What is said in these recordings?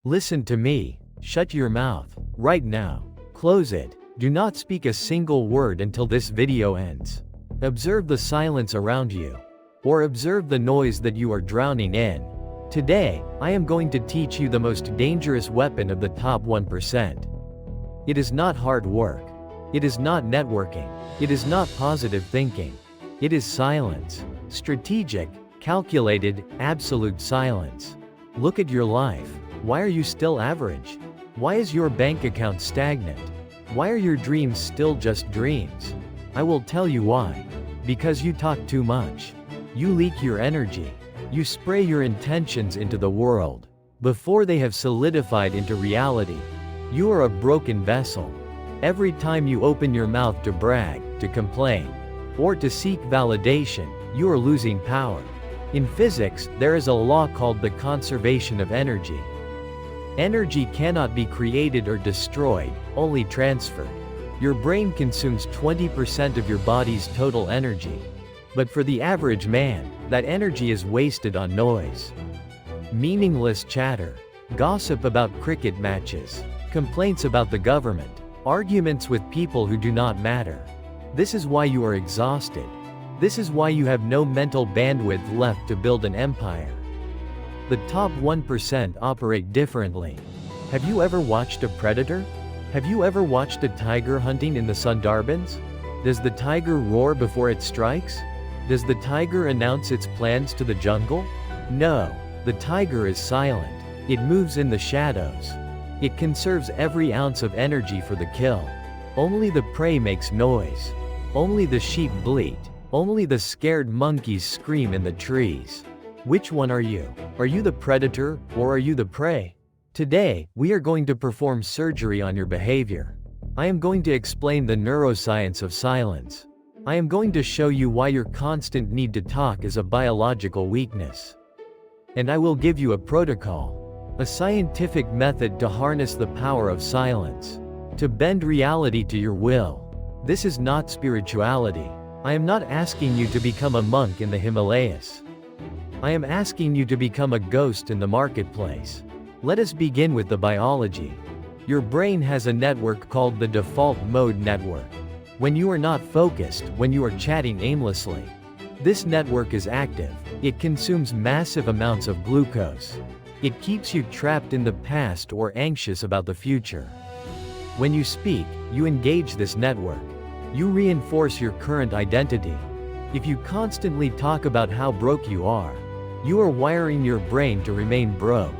Listen to me. Shut your mouth. Right now. Close it. Do not speak a single word until this video ends. Observe the silence around you. Or observe the noise that you are drowning in. Today, I am going to teach you the most dangerous weapon of the top 1%. It is not hard work. It is not networking. It is not positive thinking. It is silence. Strategic, calculated, absolute silence. Look at your life. Why are you still average? Why is your bank account stagnant? Why are your dreams still just dreams? I will tell you why. Because you talk too much. You leak your energy. You spray your intentions into the world before they have solidified into reality. You are a broken vessel. Every time you open your mouth to brag, to complain, or to seek validation, you are losing power. In physics, there is a law called the conservation of energy. Energy cannot be created or destroyed, only transferred. Your brain consumes 20% of your body's total energy. But for the average man, that energy is wasted on noise. Meaningless chatter. Gossip about cricket matches. Complaints about the government. Arguments with people who do not matter. This is why you are exhausted. This is why you have no mental bandwidth left to build an empire. The top 1% operate differently. Have you ever watched a predator? Have you ever watched a tiger hunting in the Sundarbans? Does the tiger roar before it strikes? Does the tiger announce its plans to the jungle? No. The tiger is silent. It moves in the shadows. It conserves every ounce of energy for the kill. Only the prey makes noise. Only the sheep bleat. Only the scared monkeys scream in the trees. Which one are you? Are you the predator, or are you the prey? Today, we are going to perform surgery on your behavior. I am going to explain the neuroscience of silence. I am going to show you why your constant need to talk is a biological weakness. And I will give you a protocol, a scientific method to harness the power of silence, to bend reality to your will. This is not spirituality. I am not asking you to become a monk in the Himalayas. I am asking you to become a ghost in the marketplace. Let us begin with the biology. Your brain has a network called the default mode network. When you are not focused, when you are chatting aimlessly, this network is active. It consumes massive amounts of glucose. It keeps you trapped in the past or anxious about the future. When you speak, you engage this network. You reinforce your current identity. If you constantly talk about how broke you are wiring your brain to remain broke.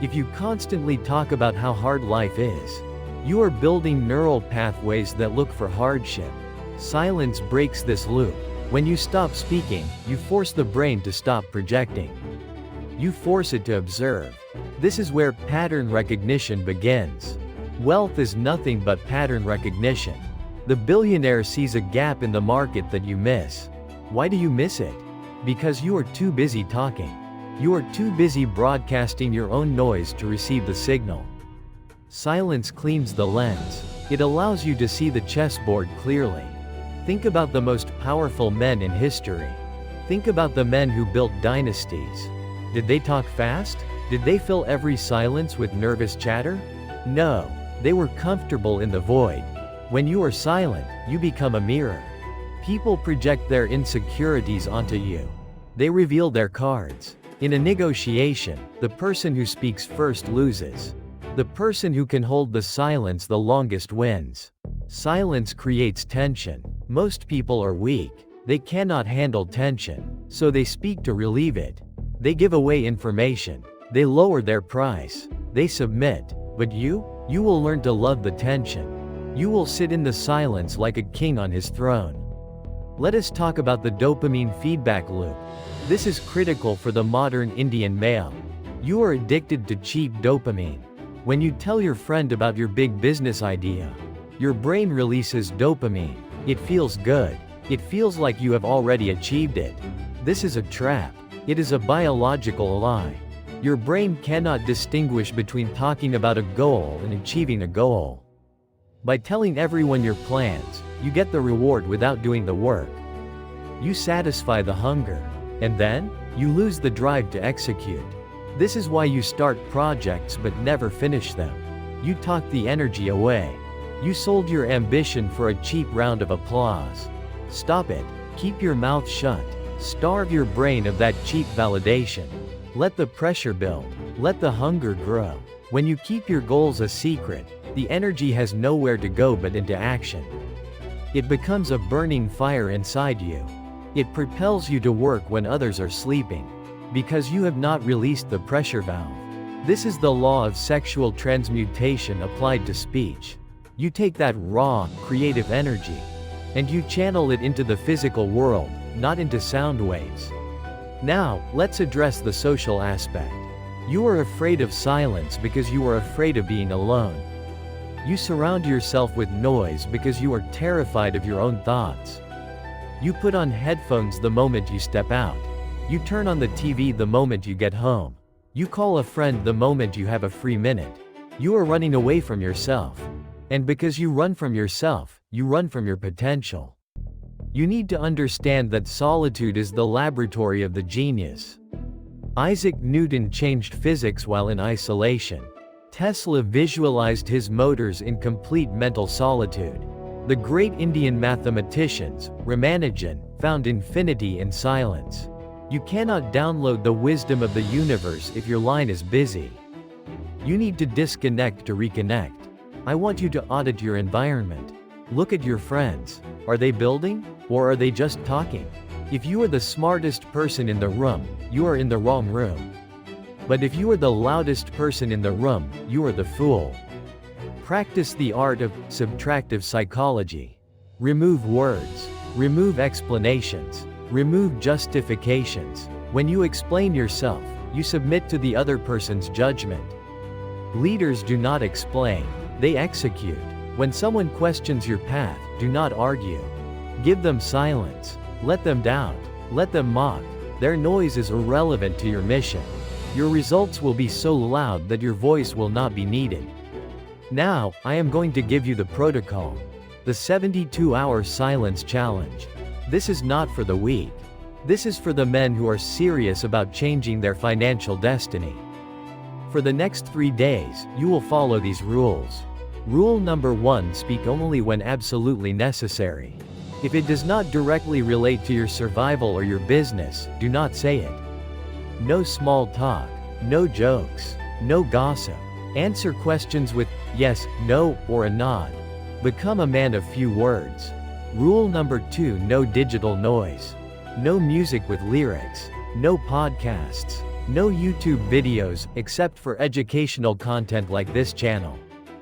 If you constantly talk about how hard life is, you are building neural pathways that look for hardship. Silence breaks this loop. When you stop speaking, you force the brain to stop projecting. You force it to observe. This is where pattern recognition begins. Wealth is nothing but pattern recognition. The billionaire sees a gap in the market that you miss. Why do you miss it? Because you are too busy talking. You are too busy broadcasting your own noise to receive the signal. Silence cleans the lens. It allows you to see the chessboard clearly. Think about the most powerful men in history. Think about the men who built dynasties. Did they talk fast? Did they fill every silence with nervous chatter? No. They were comfortable in the void. When you are silent, you become a mirror. People project their insecurities onto you. They reveal their cards. In a negotiation, the person who speaks first loses. The person who can hold the silence the longest wins. Silence creates tension. Most people are weak. They cannot handle tension, so they speak to relieve it. They give away information. They lower their price. They submit. But you will learn to love the tension. You will sit in the silence like a king on his throne. Let us talk about the dopamine feedback loop. This is critical for the modern Indian male. You are addicted to cheap dopamine. When you tell your friend about your big business idea, your brain releases dopamine. It feels good. It feels like you have already achieved it. This is a trap. It is a biological lie. Your brain cannot distinguish between talking about a goal and achieving a goal. By telling everyone your plans, you get the reward without doing the work. You satisfy the hunger. And then, you lose the drive to execute. This is why you start projects but never finish them. You talk the energy away. You sold your ambition for a cheap round of applause. Stop it. Keep your mouth shut. Starve your brain of that cheap validation. Let the pressure build. Let the hunger grow. When you keep your goals a secret, the energy has nowhere to go but into action. It becomes a burning fire inside you. It propels you to work when others are sleeping. Because you have not released the pressure valve. This is the law of sexual transmutation applied to speech. You take that raw, creative energy, and you channel it into the physical world, not into sound waves. Now, let's address the social aspect. You are afraid of silence because you are afraid of being alone. You surround yourself with noise because you are terrified of your own thoughts. You put on headphones the moment you step out. You turn on the TV the moment you get home. You call a friend the moment you have a free minute. You are running away from yourself. And because you run from yourself, you run from your potential. You need to understand that solitude is the laboratory of the genius. Isaac Newton changed physics while in isolation. Tesla visualized his motors in complete mental solitude. The great Indian mathematicians, Ramanujan, found infinity in silence. You cannot download the wisdom of the universe if your line is busy. You need to disconnect to reconnect. I want you to audit your environment. Look at your friends. Are they building? Or are they just talking? If you are the smartest person in the room, you are in the wrong room. But if you are the loudest person in the room, you are the fool. Practice the art of subtractive psychology. Remove words. Remove explanations. Remove justifications. When you explain yourself, you submit to the other person's judgment. Leaders do not explain, they execute. When someone questions your path, do not argue. Give them silence. Let them doubt. Let them mock. Their noise is irrelevant to your mission. Your results will be so loud that your voice will not be needed. Now, I am going to give you the protocol. The 72-hour silence challenge. This is not for the weak. This is for the men who are serious about changing their financial destiny. For the next 3 days, you will follow these rules. Rule number 1: speak only when absolutely necessary. If it does not directly relate to your survival or your business, do not say it. No small talk, no jokes, no gossip. Answer questions with yes, no, or a nod. Become a man of few words. Rule number 2: no digital noise. No music with lyrics. No podcasts. No YouTube videos, except for educational content like this channel.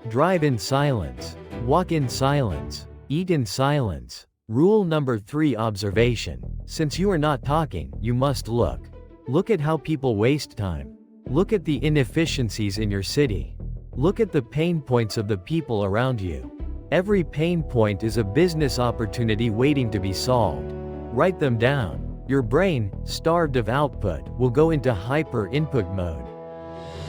Drive in silence. Walk in silence. Eat in silence. Rule number 3: observation. Since you are not talking, you must look. Look at how people waste time. Look at the inefficiencies in your city. Look at the pain points of the people around you. Every pain point is a business opportunity waiting to be solved. Write them down. Your brain, starved of output, will go into hyper-input mode.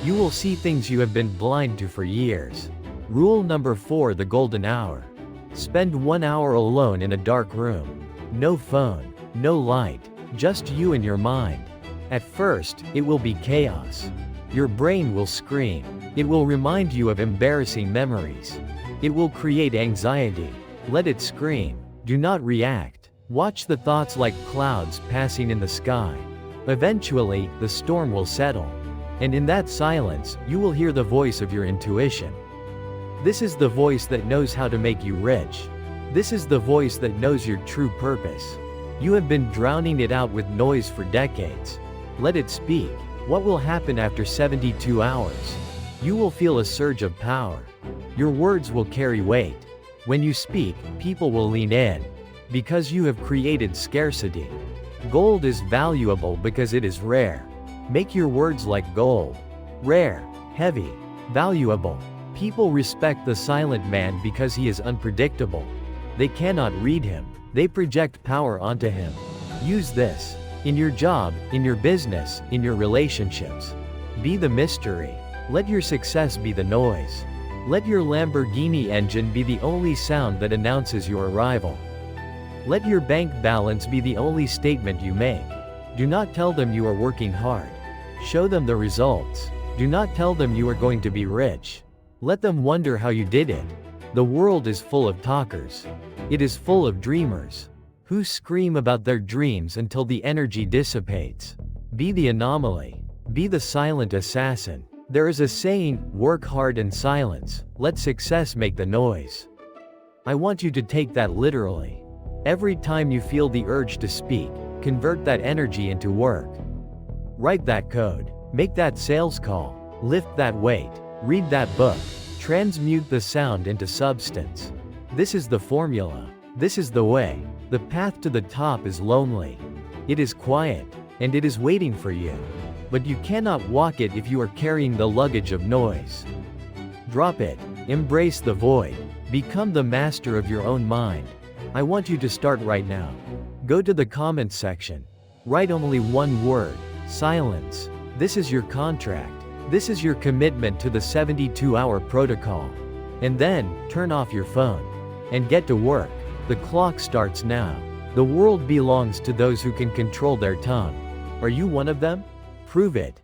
You will see things you have been blind to for years. Rule number 4: the golden hour. Spend 1 hour alone in a dark room. No phone, no light, just you and your mind. At first, it will be chaos. Your brain will scream. It will remind you of embarrassing memories. It will create anxiety. Let it scream. Do not react. Watch the thoughts like clouds passing in the sky. Eventually, the storm will settle. And in that silence, you will hear the voice of your intuition. This is the voice that knows how to make you rich. This is the voice that knows your true purpose. You have been drowning it out with noise for decades. Let it speak. What will happen after 72 hours? You will feel a surge of power. Your words will carry weight. When you speak, people will lean in. Because you have created scarcity. Gold is valuable because it is rare. Make your words like gold. Rare, heavy, valuable. People respect the silent man because he is unpredictable. They cannot read him. They project power onto him. Use this. In your job, in your business, in your relationships. Be the mystery. Let your success be the noise. Let your Lamborghini engine be the only sound that announces your arrival. Let your bank balance be the only statement you make. Do not tell them you are working hard. Show them the results. Do not tell them you are going to be rich. Let them wonder how you did it. The world is full of talkers. It is full of dreamers who scream about their dreams until the energy dissipates. Be the anomaly. Be the silent assassin. There is a saying, work hard in silence, let success make the noise. I want you to take that literally. Every time you feel the urge to speak, convert that energy into work. Write that code. Make that sales call. Lift that weight. Read that book. Transmute the sound into substance. This is the formula. This is the way. The path to the top is lonely. It is quiet, and it is waiting for you. But you cannot walk it if you are carrying the luggage of noise. Drop it. Embrace the void. Become the master of your own mind. I want you to start right now. Go to the comments section. Write only one word: silence. This is your contract. This is your commitment to the 72-hour protocol. And then, turn off your phone. And get to work. The clock starts now. The world belongs to those who can control their tongue. Are you one of them? Prove it.